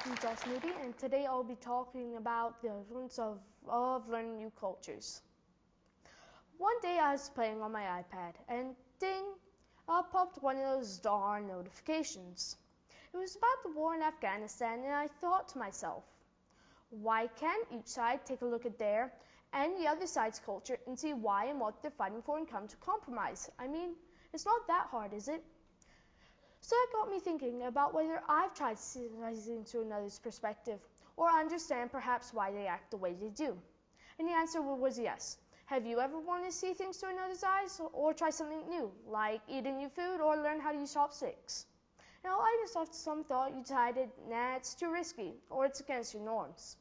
I'm Moody, and today I'll be talking about the influence of learning new cultures. One day I was playing on my iPad, and ding, up popped one of those darn notifications. It was about the war in Afghanistan, and I thought to myself, why can't each side take a look at their and the other side's culture and see why and what they're fighting for and come to compromise? I mean, it's not that hard, is it? So that got me thinking about whether I've tried seeing through another's perspective, or understand perhaps why they act the way they do. And the answer was yes. Have you ever wanted to see things through another's eyes, or try something new, like eating new food or learn how to use chopsticks? Now, I just after some thought you decided, nah, it's too risky, or it's against your norms.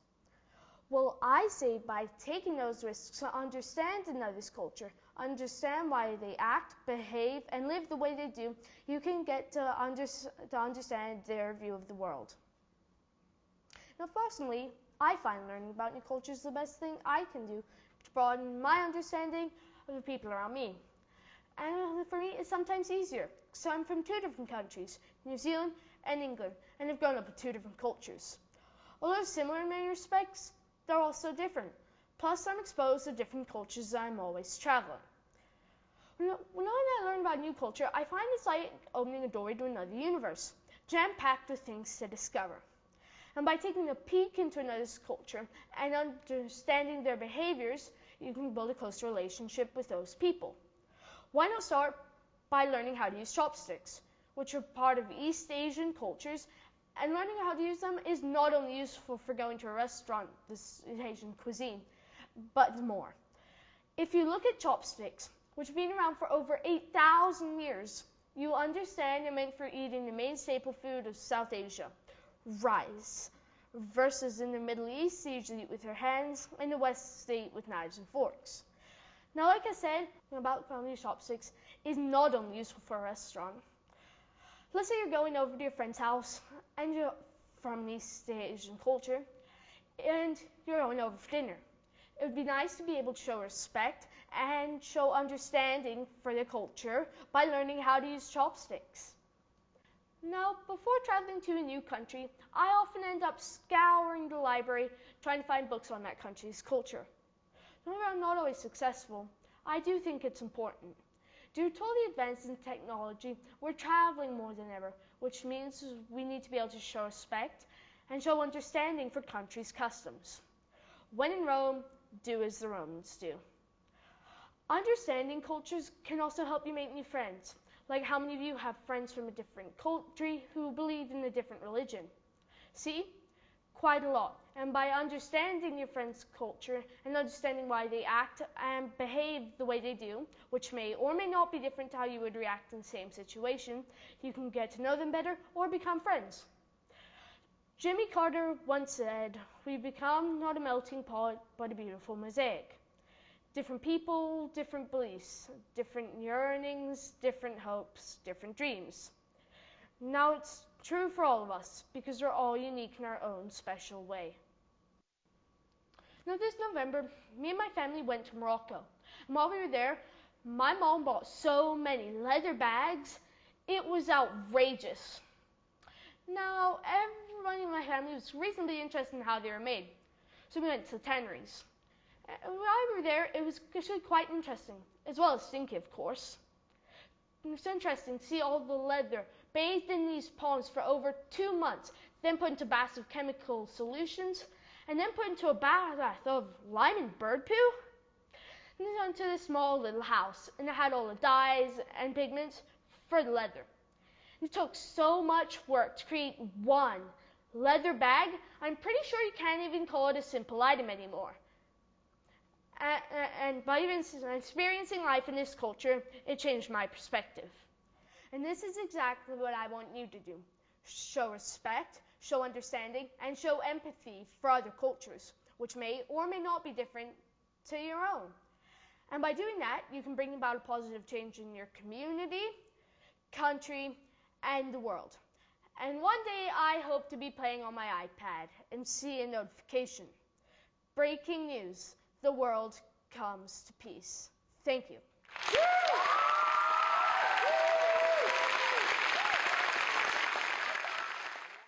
Well, I say by taking those risks to understand another's culture, understand why they act, behave, and live the way they do, you can get to understand their view of the world. Now, personally, I find learning about new cultures the best thing I can do to broaden my understanding of the people around me. And for me, it's sometimes easier, because I'm from two different countries, New Zealand and England, and have grown up with two different cultures. Although similar in many respects, they're also different. Plus, I'm exposed to different cultures as I'm always traveling. When I learn about a new culture, I find it's like opening a doorway to another universe, jam-packed with things to discover. And by taking a peek into another's culture and understanding their behaviors, you can build a closer relationship with those people. Why not start by learning how to use chopsticks, which are part of East Asian cultures, and learning how to use them is not only useful for going to a restaurant, this Asian cuisine, but more. If you look at chopsticks, which have been around for over 8,000 years, you understand they're meant for eating the main staple food of South Asia, rice, versus in the Middle East, they usually eat with their hands, and in the West, they eat with knives and forks. Now, like I said, about family chopsticks is not only useful for a restaurant. Let's say you're going over to your friend's house, and you're from East Asian culture, and you're going over for dinner. It would be nice to be able to show respect and show understanding for their culture by learning how to use chopsticks. Now, before traveling to a new country, I often end up scouring the library trying to find books on that country's culture. Though I'm not always successful, I do think it's important. Due to all the advances in technology, we're traveling more than ever, which means we need to be able to show respect and show understanding for countries' customs. When in Rome, do as the Romans do. Understanding cultures can also help you make new friends, like how many of you have friends from a different country who believe in a different religion? See? Quite a lot. And by understanding your friend's culture and understanding why they act and behave the way they do, which may or may not be different to how you would react in the same situation, you can get to know them better or become friends. Jimmy Carter once said, "We become not a melting pot, but a beautiful mosaic." Different people, different beliefs, different yearnings, different hopes, different dreams. Now it's true for all of us because we're all unique in our own special way. Now this November, me and my family went to Morocco. And while we were there, my mom bought so many leather bags, it was outrageous. Now, everybody in my family was reasonably interested in how they were made, so we went to the tanneries. And while we were there, it was actually quite interesting, as well as stinky, of course. It was interesting to see all the leather bathed in these ponds for over 2 months, then put into baths of chemical solutions, and then put into a bath of lime and bird poo. And then onto this small little house, and it had all the dyes and pigments for the leather. It took so much work to create one leather bag, I'm pretty sure you can't even call it a simple item anymore. And by even experiencing life in this culture, it changed my perspective. And this is exactly what I want you to do. Show respect, show understanding, and show empathy for other cultures, which may or may not be different to your own. And by doing that, you can bring about a positive change in your community, country, and the world. And one day I hope to be playing on my iPad and see a notification. Breaking news. The world comes to peace. Thank you.